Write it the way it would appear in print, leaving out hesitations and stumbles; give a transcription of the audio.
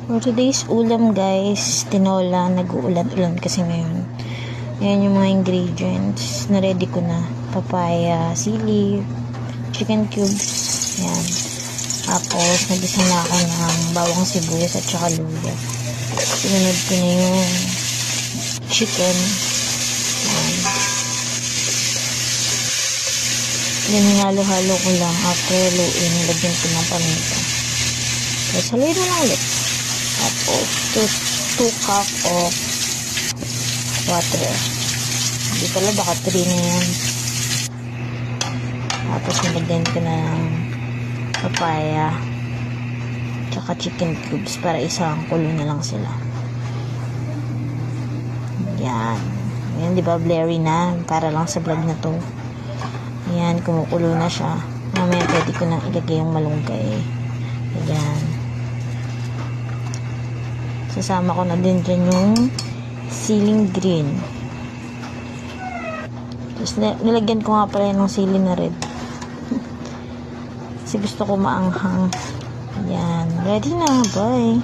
For today's ulam guys, tinola, nag-uulan-ulan kasi ngayon. Ayan yung mga ingredients. Na-ready ko na. Papaya, sili, chicken cubes. Ayan. Tapos, nagisa na ako ng bawang sibuyas at saka luya. Sinunod ko na yung chicken. Ayan. Then, hinalo-halo ko lang. After haluin, lagyan ko ng paminta. Tapos, haluin mo lang ulit. Tapos, 2 cup of water. Hindi pala, baka 3 na yan. Tapos, nilagyan ko ng papaya tsaka chicken cubes para isang kulo na lang sila. Yan. Yan, di ba, blurry na. Para lang sa vlog na to. Yan, kumukulo na siya. Mamaya pwede ko nang ilagay yung malunggay. Yan. Sasama ko na din dyan yung siling green. Tapos nilagyan ko nga pala ng sili na red. Kasi gusto ko maanghang. Yan. Ready na. Bye.